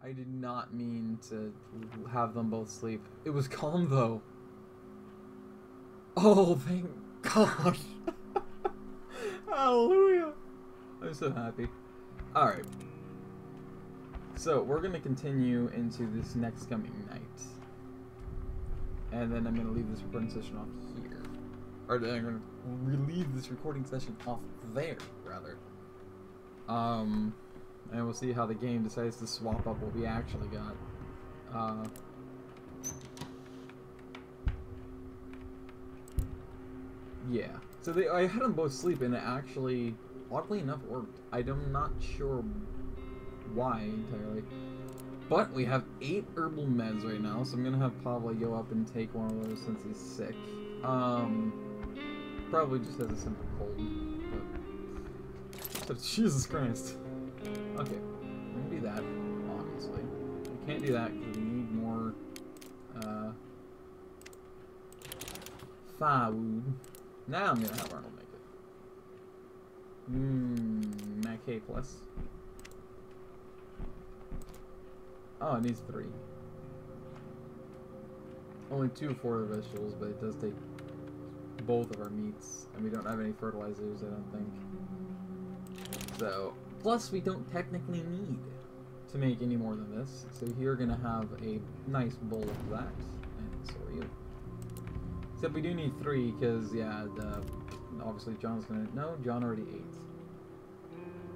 I did not mean to have them both sleep. It was calm, though. Oh, thank God. Hallelujah. I'm so happy. Alright. So, we're going to continue into this next coming night. And then I'm going to leave this recording session off here. Or I'm going to relieve this recording session off there, rather. And we'll see how the game decides to swap up what we actually got. Yeah. So I had them both sleep, and it actually, oddly enough, worked. I'm not sure why entirely. But we have 8 herbal meds right now, so I'm gonna have Pablo go up and take one of those since he's sick. Probably just has a simple cold. But Jesus Christ. Okay, I'm gonna do that, obviously. I can't do that because we need more food. Now I'm gonna have Arnold make it. Mac K plus. Oh, it needs 3. Only 2 for the vegetables, but it does take both of our meats, and we don't have any fertilizers, I don't think. So, plus we don't technically need to make any more than this, so you're gonna have a nice bowl of that, and so are you. Except we do need 3, because, yeah, obviously John's gonna... No, John already ate.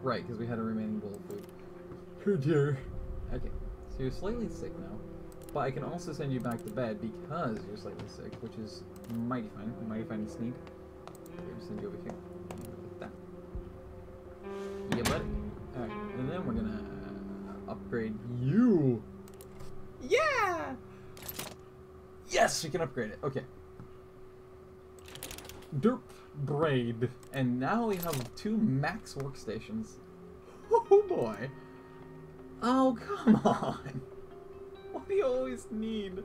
Right, because we had a remaining bowl of food. Oh dear. Okay, so you're slightly sick now, but I can also send you back to bed because you're slightly sick, which is mighty fine and sneak. I'll send you over here. Like that. Yeah, buddy. Alright, and then we're gonna upgrade you. Yeah! Yes, we can upgrade it. Okay. Derp braid. And now we have 2 max workstations. Oh boy. Oh, come on. Why do you always need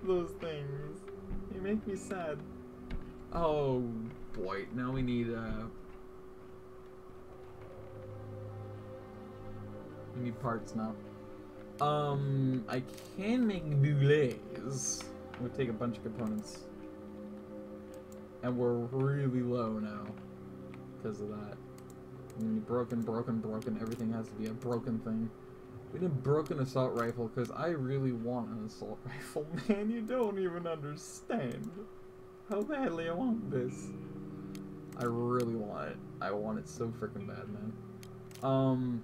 those things? You make me sad. Oh boy, now we need parts now. I can make boules. It would take a bunch of components. And we're really low now because of that. Broken. Everything has to be a broken thing. We need a broken assault rifle because I really want an assault rifle. Man, you don't even understand how badly I want this. I really want it. I want it so freaking bad, man.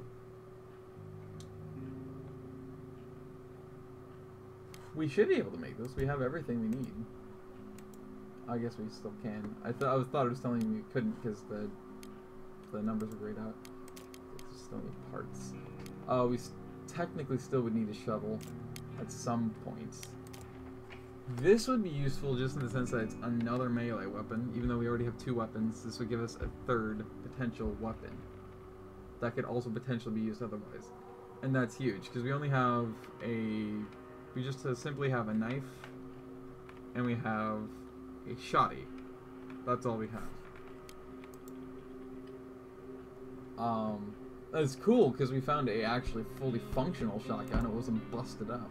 We should be able to make this. We have everything we need. I guess we still can. I thought it was telling me we couldn't because the numbers are grayed out. It's still need parts. We technically still would need a shovel at some point. This would be useful just in the sense that it's another melee weapon. Even though we already have 2 weapons, this would give us a 3rd potential weapon that could also potentially be used otherwise. And that's huge because we only have we just simply have a knife and we have a shotty. That's all we have. It's cool because we found a actually fully functional shotgun. It wasn't busted up.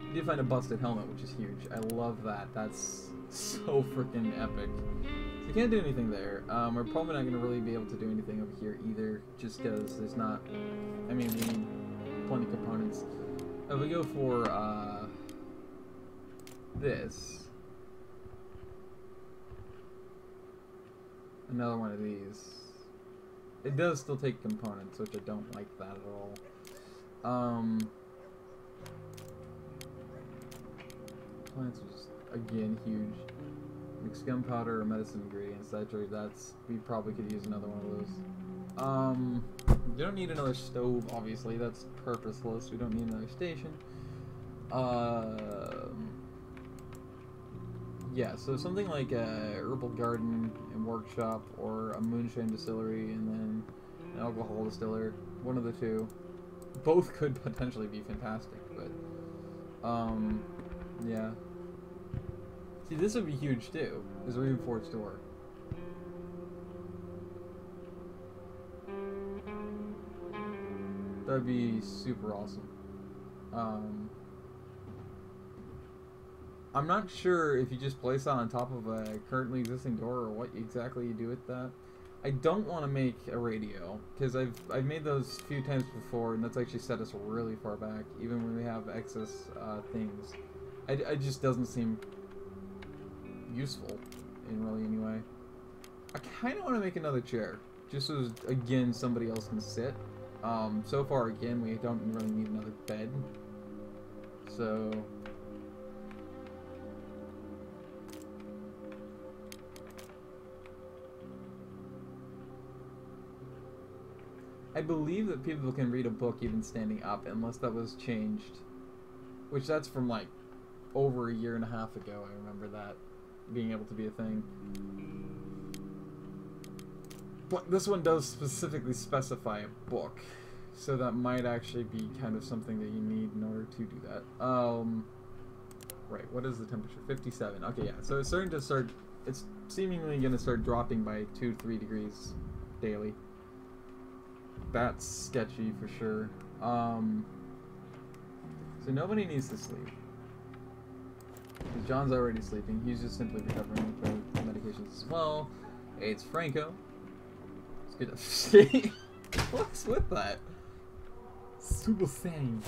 We did find a busted helmet, which is huge. I love that. That's so freaking epic. So you can't do anything there. We're probably not going to really be able to do anything over here either, just because there's not... I mean, we need plenty of components. If we go for, this... Another one of these. It does still take components, which I don't like that at all. Plants are just, again, huge. Mixed gunpowder or medicine ingredients, we probably could use another one of those. You don't need another stove, obviously, that's purposeless. We don't need another station. Yeah, so something like a herbal garden and workshop, or a moonshine distillery, and then an alcohol distiller. One of the 2. Both could potentially be fantastic, but yeah. See, this would be huge too. Is a reinforced door. That'd be super awesome. I'm not sure if you just place that on top of a currently existing door or what exactly you do with that. I don't want to make a radio, because I've made those a few times before, and that's actually set us really far back, even when we have excess things. It just doesn't seem useful in really any way. I kind of want to make another chair, just so, again, somebody else can sit. So far, again, we don't really need another bed. So... I believe that people can read a book even standing up, unless that was changed. Which that's from like over a year and a half ago, I remember that being able to be a thing. But this one does specifically specify a book, so that might actually be kind of something that you need in order to do that. Right, what is the temperature? 57. Okay, yeah, so it's it's seemingly going to start dropping by 2-3 degrees daily. That's sketchy for sure. So nobody needs to sleep. Because John's already sleeping. He's just simply recovering from medications as well. Hey, it's Franco. It's good to see. What's with that? Super sane.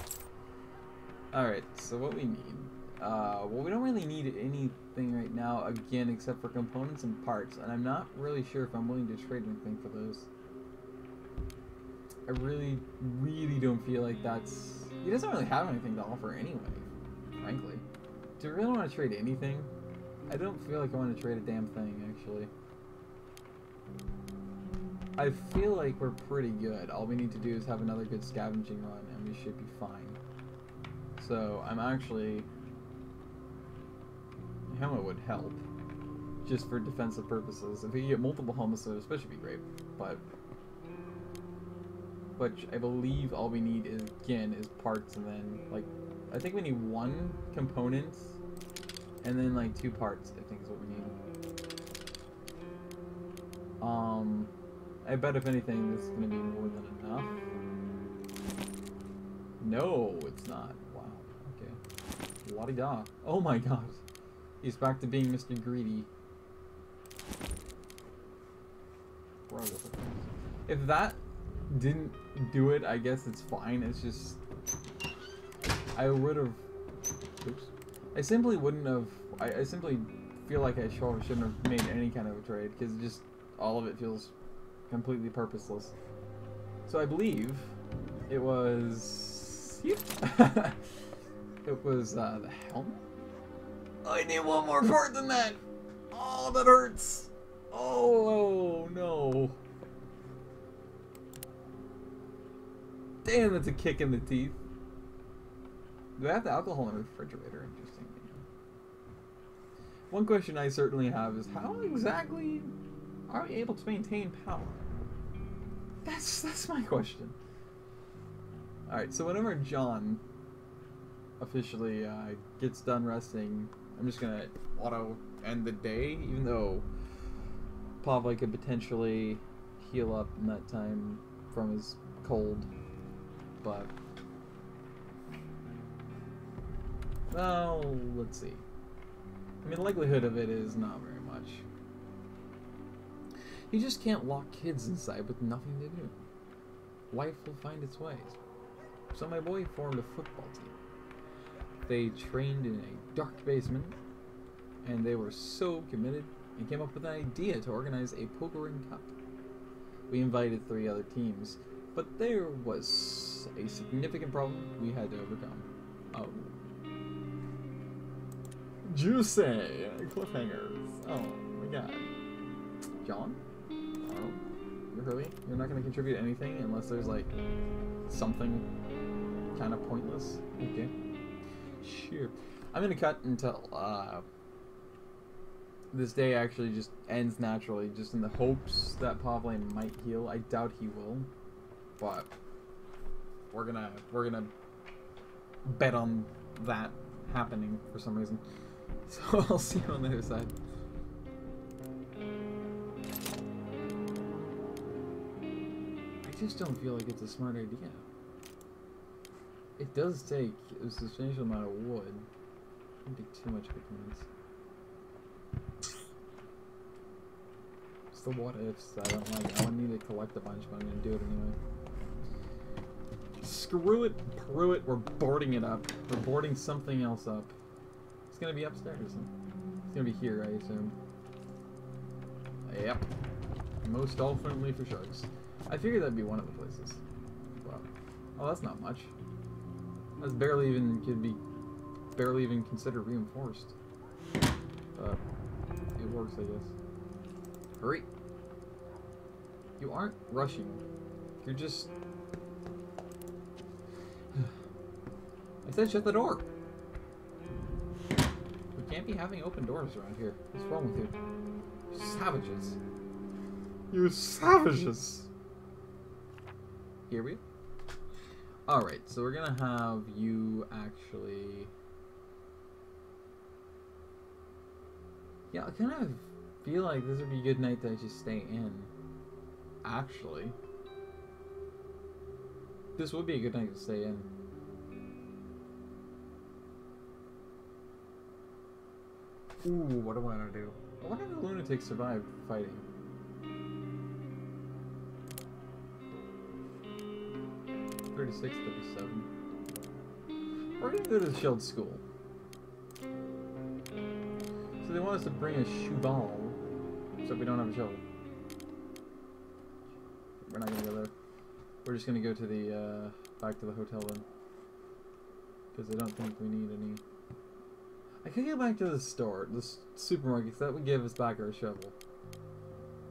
Alright, so what we need. Well, we don't really need anything right now, again, except for components and parts. And I'm not really sure if I'm willing to trade anything for those. I really don't feel like that's... He doesn't really have anything to offer anyway, frankly. Do you really want to trade anything? I don't feel like I want to trade a damn thing, actually. I feel like we're pretty good. All we need to do is have another good scavenging run, and we should be fine. So, I'm actually... Helmet would help, just for defensive purposes. If we could get multiple helmets, that especially be great, but... Which I believe all we need is, again, is parts, and then, like, I think we need 1 component, and then, like, 2 parts, I think is what we need. I bet if anything, this is going to be more than enough. No, it's not. Wow, okay. La-di-da. Oh my god. He's back to being Mr. Greedy. If that didn't do it, I guess it's fine. It's just... I would have... Oops. I simply wouldn't have... I simply feel like I shouldn't have made any kind of a trade, because just all of it feels completely purposeless. So I believe it was... Yep. It was the helmet? I need one more part than that! Oh, that hurts! Oh, no. Damn, that's a kick in the teeth. Do I have the alcohol in the refrigerator? Interesting. One question I certainly have is, how exactly are we able to maintain power? That's my question. Alright, so whenever John officially gets done resting, I'm just gonna auto end the day, even though Pavle could potentially heal up in that time from his cold. But, well, let's see. I mean, the likelihood of it is not very much. You just can't lock kids inside with nothing to do. Life will find its ways. So my boy formed a football team. They trained in a dark basement, and they were so committed and came up with an idea to organize a pokering cup. We invited 3 other teams, but there was a significant problem we had to overcome. Oh. Juicy! Cliffhangers. Oh my god. John? Arnold? You're really? You're not going to contribute anything unless there's like something kind of pointless? Okay. Sure. I'm going to cut until this day actually just ends naturally, just in the hopes that Pavle might heal. I doubt he will. But we're gonna bet on that happening for some reason. So I'll see you on the other side. I just don't feel like it's a smart idea. It does take a substantial amount of wood. Don't take too much components. It's the what ifs that I don't like. I don't need to collect a bunch, but I'm gonna do it anyway. Screw it, Peru it, we're boarding it up. We're boarding something else up. It's gonna be upstairs. It's gonna be here, I assume. Yep. Most all friendly for sharks. I figured that'd be one of the places. Wow. Oh, that's not much. That's barely even barely even considered reinforced. But it works, I guess. Hurry! You aren't rushing. You're just... I said shut the door! We can't be having open doors around here. What's wrong with you? You savages. You savages! Here we go. Alright, so we're gonna have you actually... Yeah, I kind of feel like this would be a good night to actually stay in. Actually. This would be a good night to stay in. Ooh, what do I want to do? I wonder if the lunatics survived fighting. (36, 37). We're gonna go to the Shield School. So they want us to bring a shoe ball, except we don't have a shovel. We're not gonna go there. We're just gonna go to the back to the hotel then, because I don't think we need any. I could go back to the store, the supermarket, that would give us back our shovel.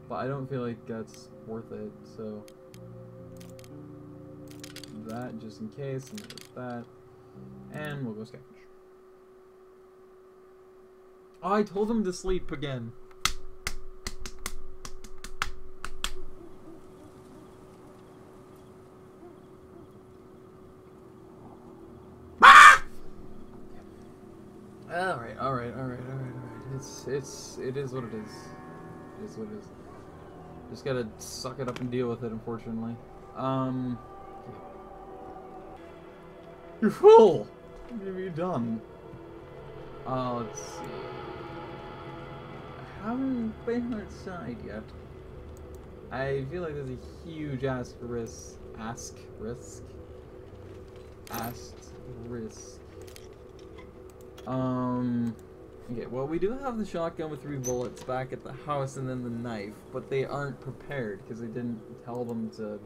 But I don't feel like that's worth it, so... that, just in case, and that. And we'll go scavenge. Oh, I told him to sleep again. Alright. It is what it is. It is what it is. Just gotta suck it up and deal with it, unfortunately. You fool! What have you done? Let's see. I haven't been outside yet. I feel like there's a huge risk. Okay, well, we do have the shotgun with 3 bullets back at the house and then the knife, but they aren't prepared because they didn't tell them to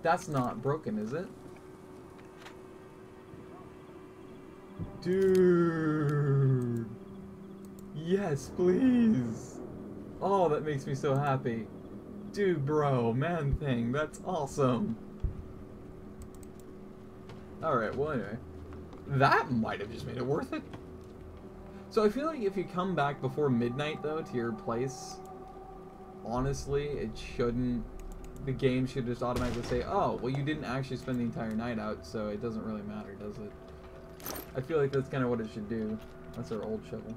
that's not broken, is it? Dude! Yes, please! Oh, that makes me so happy. Dude, bro, man thing, that's awesome. Alright, well anyway. That might have just made it worth it. So I feel like if you come back before midnight, though, to your place, honestly, it shouldn't... the game should just automatically say, oh, well, you didn't actually spend the entire night out, so it doesn't really matter, does it? I feel like that's kind of what it should do. That's our old shovel.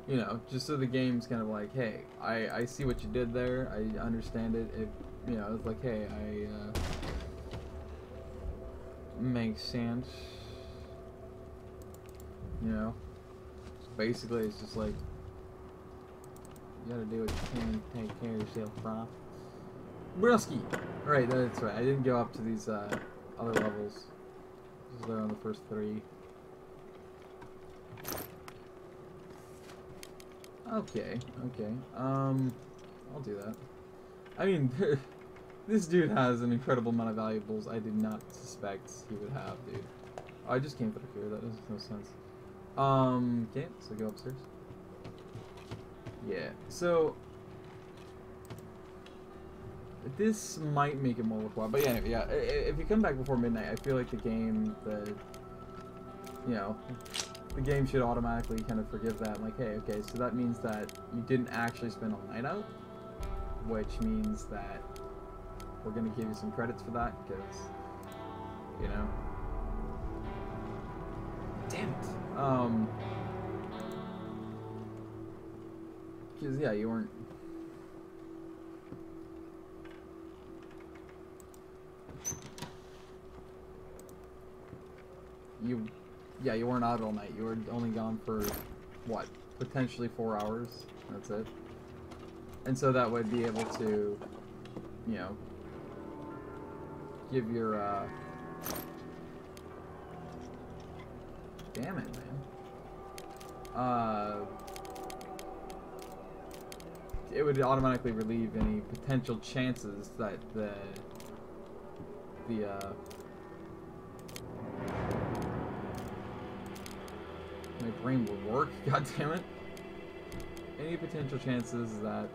You know, just so the game's kind of like, hey, I see what you did there, I understand it, you know, it's like, hey, makes sense. You know? So basically, it's just like, you gotta do what you can to take care of yourself, bro. Brusky! Right, that's right. I didn't go up to these other levels. Just there on the first 3. Okay. I'll do that. I mean, this dude has an incredible amount of valuables I did not suspect he would have, dude. Oh, I just came through here. That doesn't make no sense. Okay, so go upstairs. Yeah, so this might make it more worthwhile, but yeah, anyway, yeah. If you come back before midnight, I feel like the game, you know, the game should automatically kind of forgive that. Like, hey, okay, so that means that you didn't actually spend all night out, which means that we're gonna give you some credits for that because, you know, damn it. Because, yeah, you weren't yeah, you weren't out all night. You were only gone for, what, potentially 4 hours. That's it. And so that would be able to, you know, give your, damn it, man. It would automatically relieve any potential chances that my brain would work, god damn it. Any potential chances that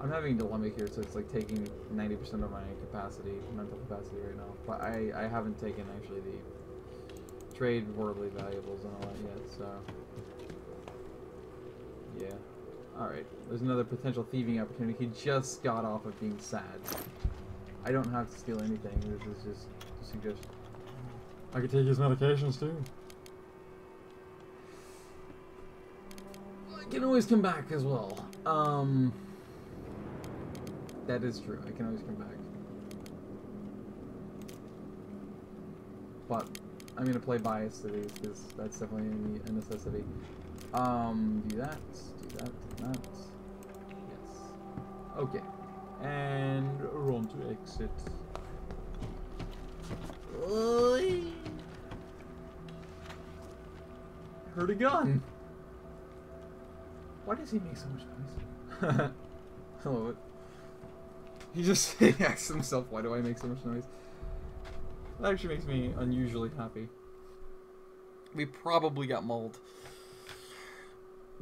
I'm having a dilemma here, so it's like taking 90% of my capacity, mental capacity right now. But I haven't taken actually the trade worldly valuables and all that yet, so yeah. Alright, there's another potential thieving opportunity. He just got off of being sad. I don't have to steal anything, this is just a suggestion. I could take his medications too. I can always come back as well. That is true. I can always come back. But I'm gonna play bias to these because that's definitely a necessity. Do that. Do that. Do that. Yes. Okay. And run to exit. Heard a gun. Why does he make so much noise? I love it. He just asks himself, why do I make so much noise? That actually makes me unusually happy. We probably got mauled.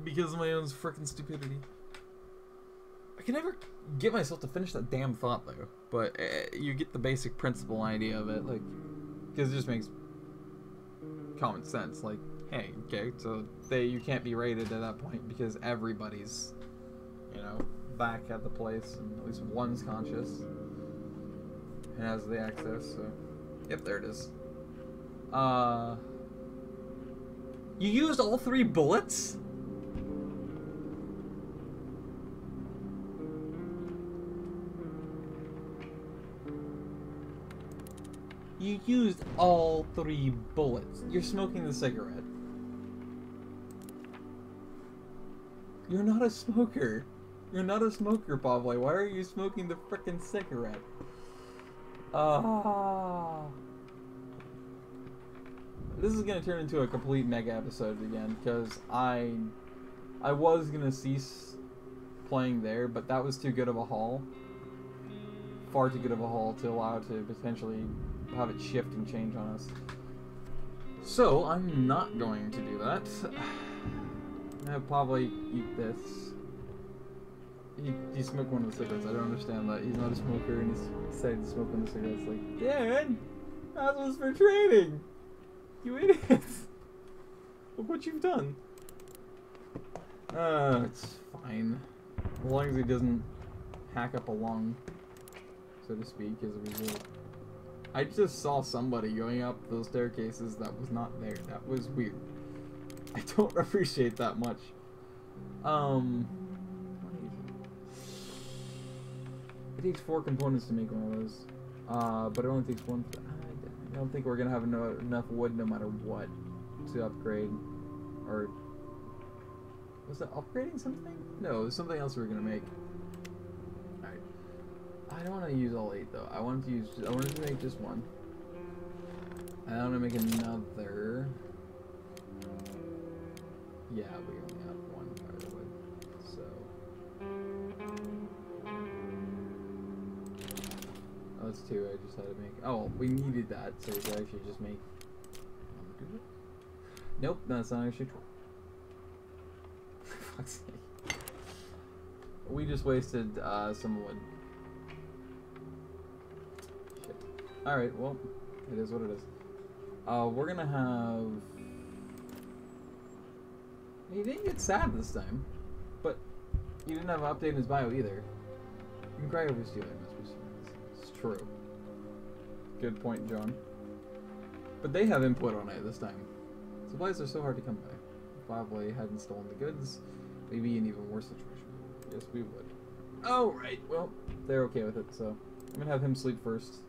Because of my own frickin' stupidity. I can never get myself to finish that damn thought, though. But you get the basic principle idea of it, like, because it just makes common sense. Like, hey, okay, so you can't be raided at that point because everybody's, you know, back at the place, and at least one's conscious and has the access. So, yep, there it is. You used all 3 bullets? You used all 3 bullets. You're smoking the cigarette. You're not a smoker. You're not a smoker, Bob. Why are you smoking the frickin' cigarette? This is gonna turn into a complete mega episode again, because I was gonna cease playing there, but that was too good of a haul. Far too good of a haul to allow to potentially have it shift and change on us. So, I'm not going to do that. I'll probably eat this. He smoked one of the cigarettes. I don't understand that. He's not a smoker and he's decided to smoke one of the cigarettes. Like, Dad, that was for training! You idiots! Look what you've done. It's fine. As long as he doesn't hack up a lung, so to speak, as a result. I just saw somebody going up those staircases that was not there. That was weird. I don't appreciate that much. It takes 4 components to make one of those. But it only takes 1. I don't think we're gonna have enough wood no matter what to upgrade. Or was that upgrading something? No, it was something else we were gonna make. Alright. I don't want to use all 8 though. I wanted to make just 1. I want to make another. Yeah, we only have 1 firewood, so. Oh, that's 2. I just had to make. Oh, we needed that, so we could actually just make. Nope, that's not actually true. For fuck's sake. We just wasted some wood. Shit. Alright, well, it is what it is. We're gonna have. He didn't get sad this time, but he didn't have an update in his bio either. You can cry over stealing, it's true. Good point, John. But they have input on it this time. Supplies are so hard to come by. Probably hadn't stolen the goods. maybe an even worse situation. Yes, we would. Oh, right. Well, they're okay with it, so I'm gonna have him sleep first.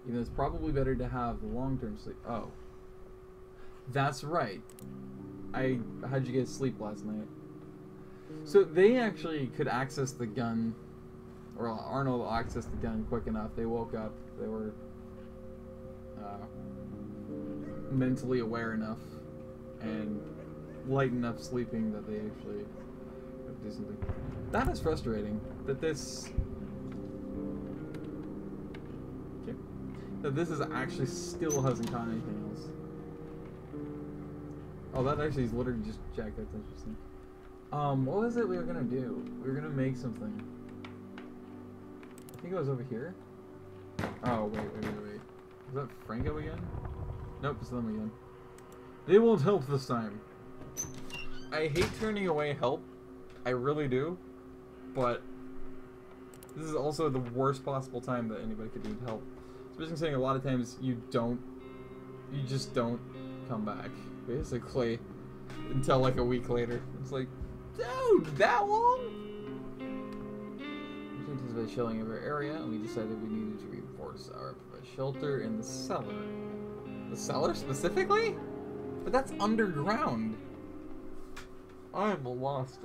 Even though it's probably better to have the long-term sleep. Oh. That's right. How'd you guys sleep last night? So they actually could access the gun, or Arnold accessed the gun quick enough. They woke up. They were mentally aware enough and light enough sleeping that they actually do something. That is frustrating. That this is actually still hasn't caught anything else. Oh, that actually is literally just Jack. That's interesting. What was it we were gonna do? We were gonna make something. I think it was over here. Oh, wait. Is that Franco again? Nope, it's them again. They won't help this time. I hate turning away help. I really do. But this is also the worst possible time that anybody could need help. Especially saying a lot of times you just don't come back. Basically. Until like a week later. It's like, dude, that long? We anticipated shelling of our area, and we decided we needed to reinforce our shelter in the cellar. The cellar specifically? But that's underground. I'm lost.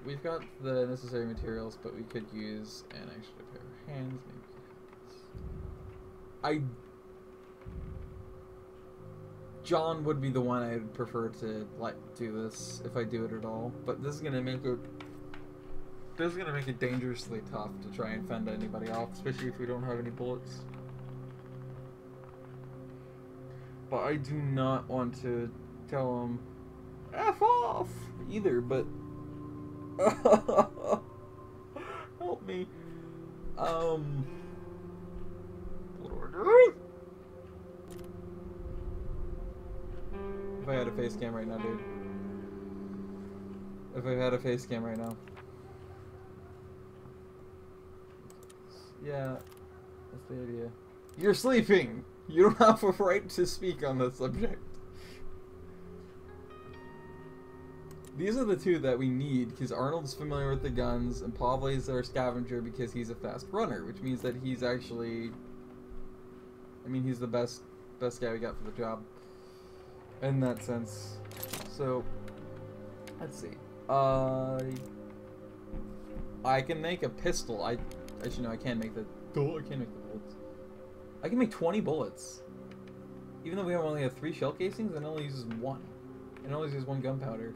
We've got the necessary materials, but we could use an extra pair of hands. Maybe John would be the one I'd prefer to do this if I do it at all, but this is gonna make it dangerously tough to try and fend anybody off, especially if we don't have any bullets. But I do not want to tell him F off either, but help me. What do I do? If I had a face cam right now, dude. If I had a face cam right now. Yeah, that's the idea. You're sleeping! You don't have a right to speak on this subject. These are the two that we need, because Arnold's familiar with the guns, and Pavle's our scavenger because he's a fast runner, which means that he's actually... I mean, he's the best guy we got for the job. In that sense. So, let's see. I can make a pistol. Actually, no, I can't make the... I can't make the bullets. I can make 20 bullets. Even though we only have 3 shell casings, it only uses 1. It only uses 1 gunpowder.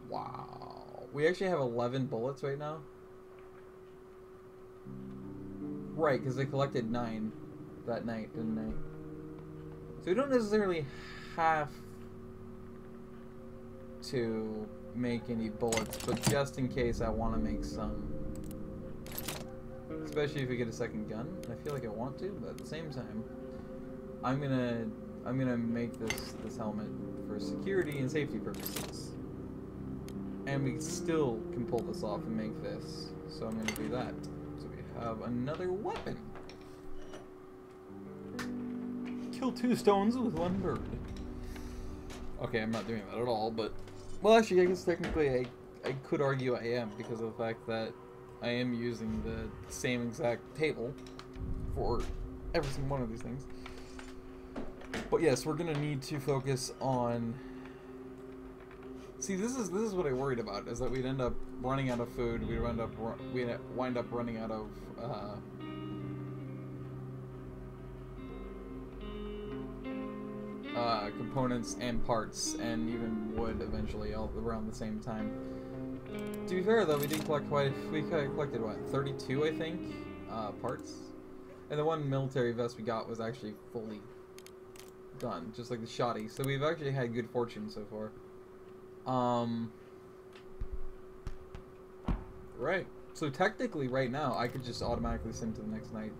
Wow. We actually have 11 bullets right now. Right, because they collected 9 that night, didn't they? So we don't necessarily have to make any bullets, but just in case I want to make some. Especially if we get a second gun. I feel like I want to, but at the same time, I'm gonna make this helmet for security and safety purposes. And we still can pull this off and make this. So I'm gonna do that. So we have another weapon. Kill 2 stones with 1 bird. Okay, I'm not doing that at all, but... Well, actually, I guess technically I could argue I am, because of the fact that I am using the same exact table for every single one of these things. But yes, we're gonna need to focus on... See, this is what I worried about, is that we'd end up running out of food, we'd wind up running out of... components and parts, and even wood eventually, all around the same time. To be fair though, we did collect we collected what, 32 I think, parts? And the one military vest we got was actually fully done, just like the shoddy, so we've actually had good fortune so far. Right, so technically right now I could just automatically sim to the next night.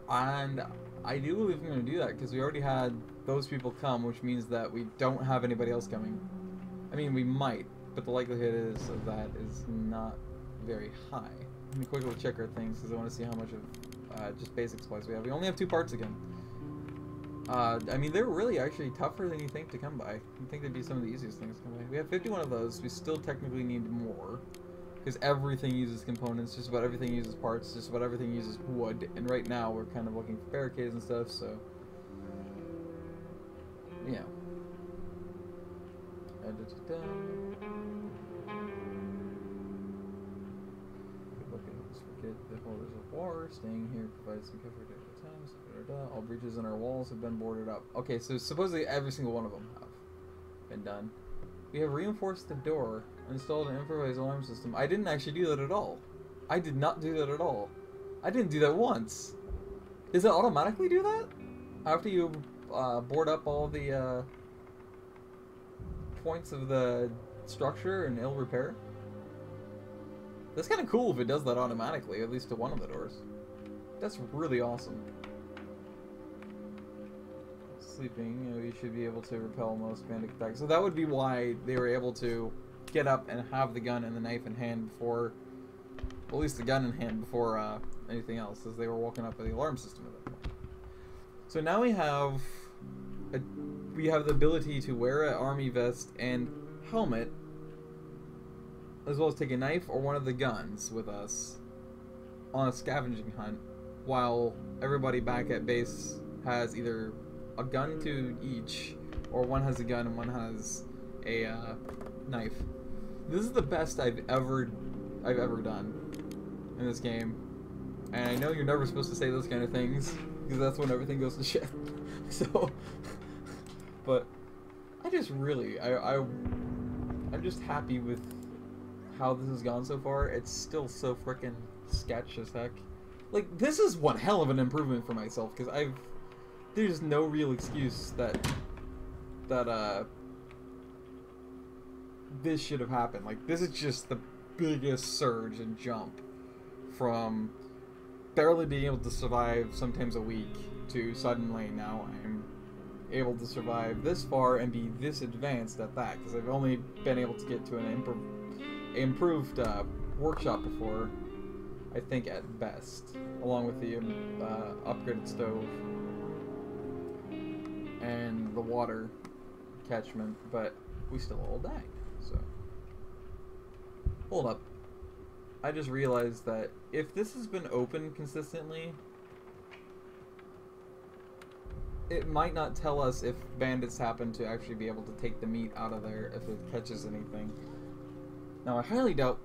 And I do believe I'm going to do that, because we already had those people come, which means that we don't have anybody else coming. I mean, we might, but the likelihood of that is not very high. Let me quickly check our things, because I want to see how much of just basic supplies we have. We only have 2 parts again. I mean, they're really actually tougher than you think to come by. You think they'd be some of the easiest things to come by. We have 51 of those. We still technically need more. Because everything uses components, just about everything uses parts, just about everything uses wood. And right now we're kind of looking for barricades and stuff, so... yeah. The holders of war, staying here provides some comfort at times. All breaches in our walls have been boarded up. Okay, so supposedly every single one of them have been done. We have reinforced the door, installed an improvised alarm system. I didn't actually do that at all. I did not do that at all. I didn't do that once. Does it automatically do that? After you board up all the points of the structure in ill repair? That's kind of cool if it does that automatically, at least to one of the doors. That's really awesome. Sleeping, you know, you should be able to repel most bandit attacks. So that would be why they were able to get up and have the gun and the knife in hand before, well, at least the gun in hand before anything else, as they were woken up by the alarm system at that point. So now we have the ability to wear an army vest and helmet, as well as take a knife or one of the guns with us on a scavenging hunt, while everybody back at base has either a gun to each, or one has a gun and one has a knife. This is the best I've ever done in this game, and I know you're never supposed to say those kind of things because that's when everything goes to shit. So, but I just really I'm just happy with how this has gone so far. It's still so frickin' sketch as heck. Like, this is one hell of an improvement for myself, because there's no real excuse that this should have happened. Like, this is just the biggest surge and jump from barely being able to survive sometimes a week to suddenly now I'm able to survive this far and be this advanced at that, because I've only been able to get to an improved workshop before, I think, at best, along with the upgraded stove and the water catchment, but we still all died. So hold up, I just realized that if this has been open consistently, it might not tell us if bandits happen to actually be able to take the meat out of there if it catches anything. Now, I highly doubt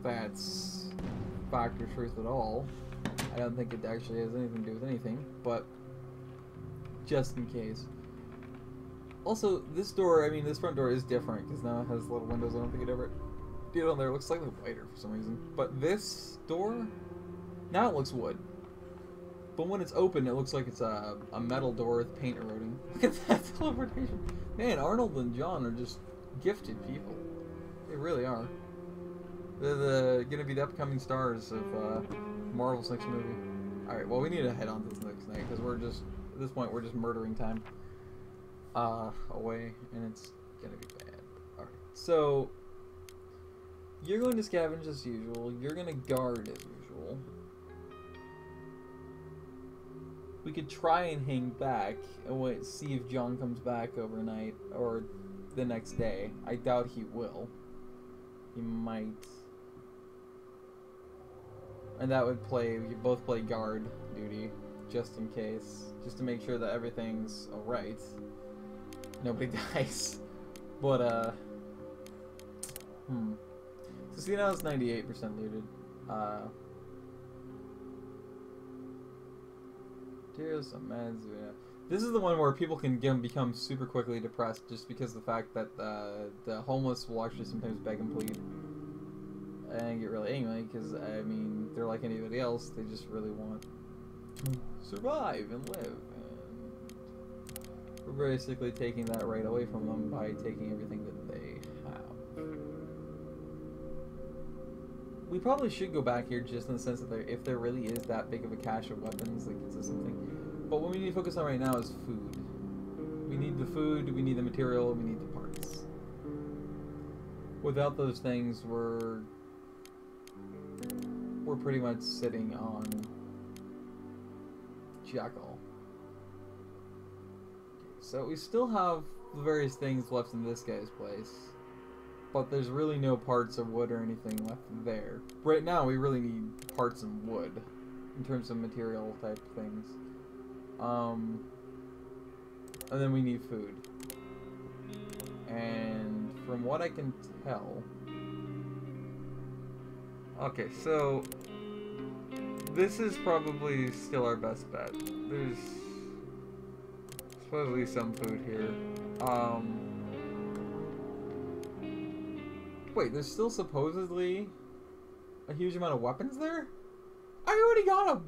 that's fact or truth at all. I don't think it actually has anything to do with anything, but just in case. Also, this door, I mean, this front door is different because now it has little windows. I don't think it ever did on there. It looks slightly whiter for some reason. But this door, now it looks wood. But when it's open, it looks like it's a metal door with paint eroding. Look at that teleportation. Man, Arnold and John are just gifted people. They really are. They're gonna be the upcoming stars of Marvel's next movie. Alright, well, we need to head on to this next night, because we're just, at this point, we're just murdering time away, and it's gonna be bad. Alright, so, you're going to scavenge as usual, you're gonna guard as usual. We could try and hang back and wait, see if John comes back overnight, or the next day. I doubt he will. He might. And that would you both play guard duty, just in case. Just to make sure that everything's alright. Nobody dies. But, So see, now it's 98% looted. Here's some meds, yeah. This is the one where people can become super quickly depressed just because of the fact that the homeless will actually sometimes beg and plead and get really angry because, I mean, they're like anybody else. They just really want to survive and live. And we're basically taking that right away from them by taking everything that they have. We probably should go back here just in the sense that if there really is that big of a cache of weapons that gets us something. But what we need to focus on right now is food. We need the food, we need the material, we need the parts. Without those things, we're pretty much sitting on jack all. so we still have the various things left in this guy's place. But there's really no parts of wood or anything left there. Right now, we really need parts and wood. In terms of material type things. And then we need food. And from what I can tell... Okay, so... this is probably still our best bet. There's... supposedly some food here. Wait, there's still supposedly a huge amount of weapons there? I already got a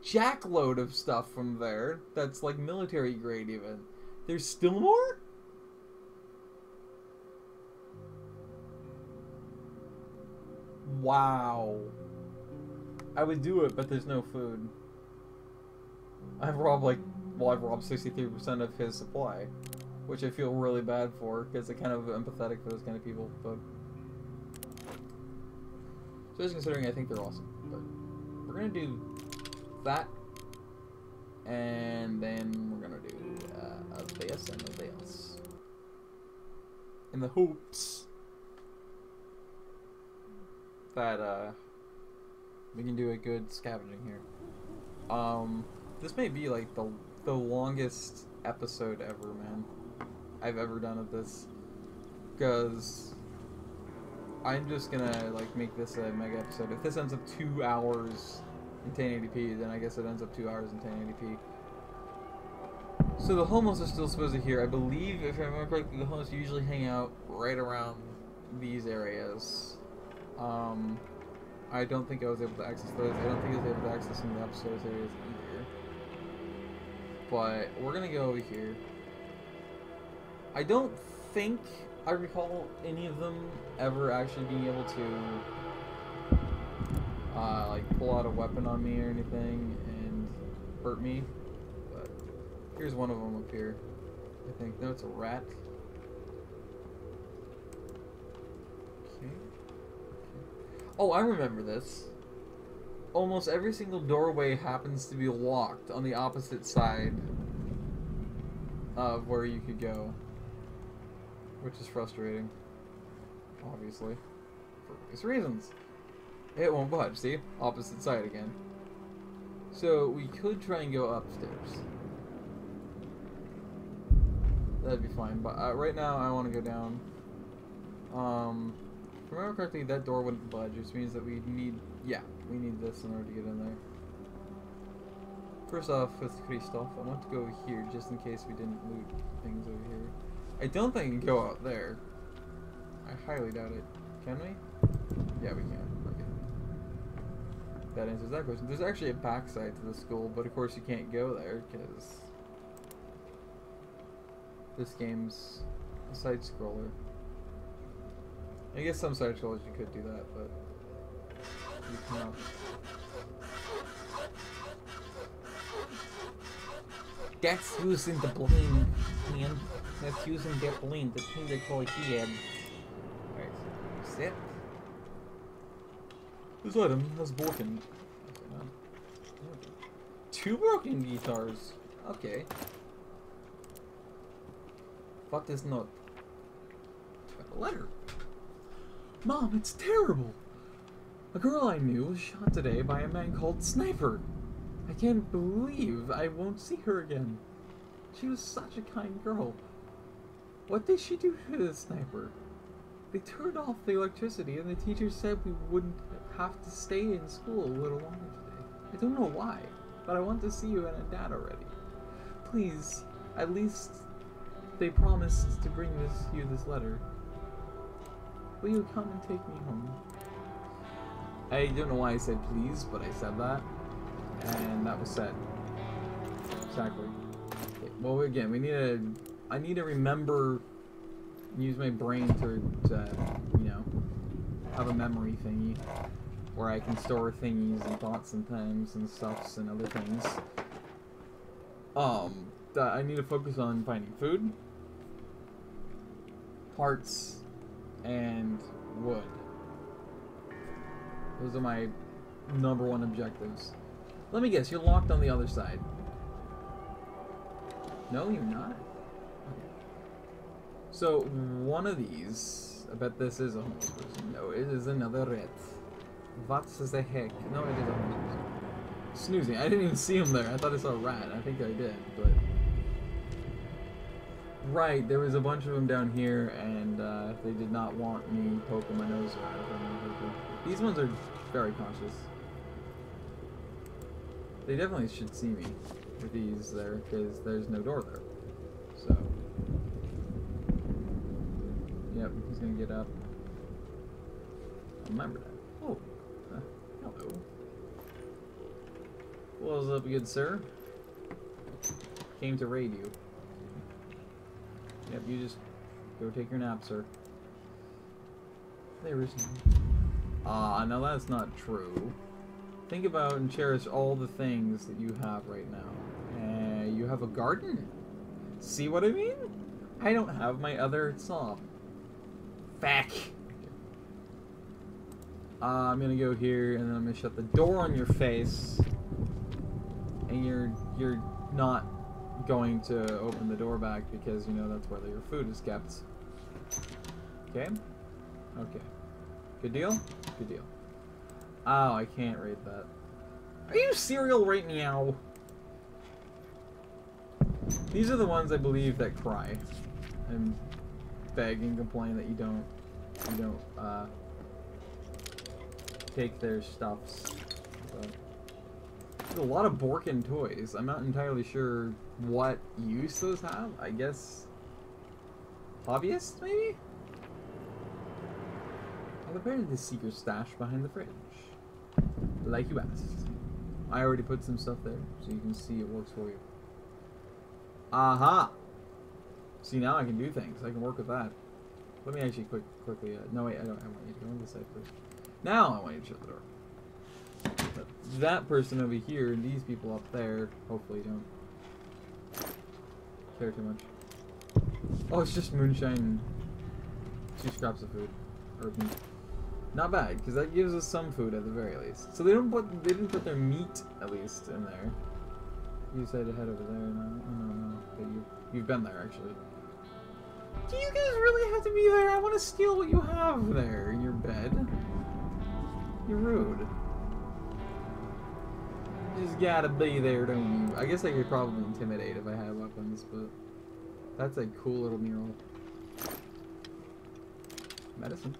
jackload of stuff from there that's like military grade even. There's still more? Wow. I would do it, but there's no food. I've robbed like, well, I've robbed 63% of his supply, which I feel really bad for because I'm kind of empathetic for those kind of people, but just considering I think they're awesome. But we're gonna do that, and then we're gonna do this and this, in the hopes that we can do a good scavenging here. This may be like the longest episode ever, man, I've ever done of this, because I'm just gonna like make this a mega episode. If this ends up 2 hours in 1080p, then I guess it ends up 2 hours in 1080p. So the homeless are still supposed to here. I believe, if I remember correctly, the homeless usually hang out right around these areas. I don't think I was able to access those. I don't think I was able to access some of the upstairs areas either. But we're gonna go over here. I don't think I recall any of them ever actually being able to like pull out a weapon on me or anything and hurt me. But here's one of them up here. I think. No, it's a rat. Okay. Oh, I remember this. Almost every single doorway happens to be locked on the opposite side of where you could go. Which is frustrating. Obviously. For obvious reasons. It won't budge, see? Opposite side again. So, we could try and go upstairs. That'd be fine, but right now I want to go down. If I remember correctly, that door wouldn't budge, which means that we need... yeah, we need this in order to get in there. First off, with Christoph, I want to go over here just in case we didn't loot things over here. I don't think we can go out there. I highly doubt it. Can we? Yeah, we can. Okay. That answers that question. There's actually a backside to the school, but of course you can't go there because this game's a side scroller. I guess some side scrollers you could do that, but you cannot. That's using the blame, man. That's using that blame, the thing they call head. Alright, so sit. This item has broken. Okay, 2 broken guitars. Okay. What is not? A letter. Mom, it's terrible. A girl I knew was shot today by a man called Sniper. I can't believe I won't see her again. She was such a kind girl. What did she do to the Sniper? They turned off the electricity and the teacher said we wouldn't have to stay in school a little longer today. I don't know why, but I want to see you and Dad already. Please, at least they promised to bring you this letter. Will you come and take me home? I don't know why I said please, but I said that. And that was said. Exactly. Okay, well, again, I need to remember, use my brain to you know, have a memory thingy where I can store thingies and thoughts and times and stuffs and other things. I need to focus on finding food, parts, and wood. Those are my #1 objectives. Let me guess, you're locked on the other side. No, you're not. So, one of these, I bet this is a homeless person. No, it is another rat. What the heck? No, it is a homeless person. Snoozing. I didn't even see him there. I thought I saw a rat. I think I did, but... Right, there was a bunch of them down here, and they did not want me poking my nose around them. These ones are very conscious. They definitely should see me with these there, because there's no door there. So... Yep, he's gonna get up. Remember that. Oh, hello. What's up, good sir? Came to raid you. Yep, you just go take your nap, sir. There is no... Ah, now that's not true. Think about and cherish all the things that you have right now. You have a garden. See what I mean? I don't have my other saw. Back. I'm gonna go here and then I'm gonna shut the door on your face. And you're not going to open the door back because you know that's where your food is kept. Okay? Okay. Good deal? Good deal. Oh, I can't read that. Are you serial right now? These are the ones I believe that cry and beg and complain that you don't take their stuffs. But there's a lot of Borkin toys. I'm not entirely sure what use those have. I guess hobbyists, maybe? I prepared the secret stash behind the fridge. Like you asked. I already put some stuff there, so you can see it works for you. Aha! See, now I can do things. I can work with that. Let me actually quickly... no, wait, I want you to go on this side first. Now I want you to shut the door. But that person over here and these people up there hopefully don't care too much. Oh, it's just moonshine and 2 scraps of food. Or meat. Not bad, because that gives us some food at the very least. So they didn't put their meat at least in there. You decided to head over there. No. Okay, you've been there actually. Do you guys really have to be there? I want to steal what you have there in your bed. You're rude. You just gotta be there, don't you? I guess I could probably intimidate if I had weapons, but that's a cool little mural. Medicine.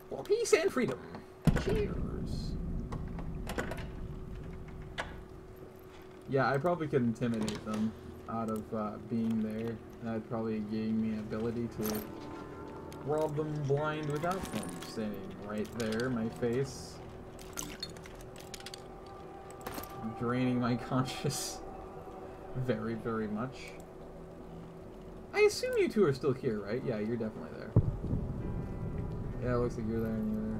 For peace and freedom. Cheers. Yeah, I probably could intimidate them out of being there. That'd probably give me ability to rob them blind without them standing right there in my face. Draining my conscience very, very much. I assume you two are still here, right? Yeah, you're definitely there. Yeah, it looks like you're there and you're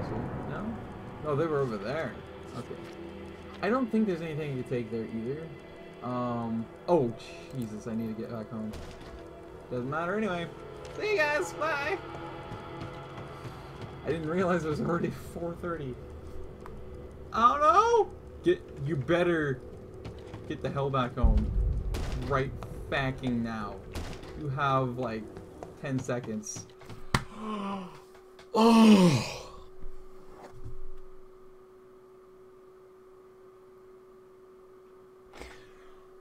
there. No? No, they were over there. Okay. I don't think there's anything you take there either. Oh, Jesus, I need to get back home. Doesn't matter anyway. See you guys, bye! I didn't realize it was already 4:30. Oh no! You better get the hell back home. Right backing now. You have like 10 seconds. Oh!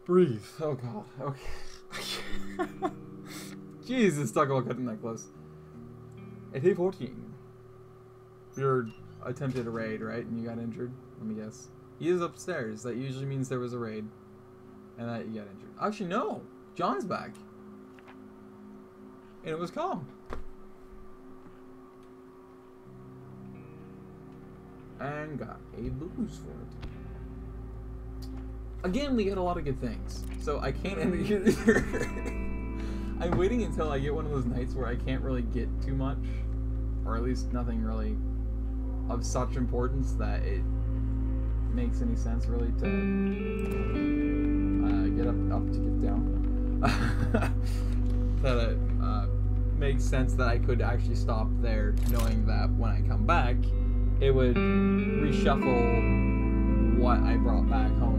Breathe. Oh god. Okay. Jesus, talk about cutting that close. At day 14. You're attempted a raid, right? And you got injured? Let me guess. He is upstairs. That usually means there was a raid. And that you got injured. Actually, no! John's back. And it was calm. And got a boost for it. Again, we get a lot of good things. So I can't end it here. I'm waiting until I get one of those nights where I can't really get too much. Or at least nothing really of such importance that it makes any sense really to get up to get down. That it makes sense that I could actually stop there knowing that when I come back, it would reshuffle what I brought back home.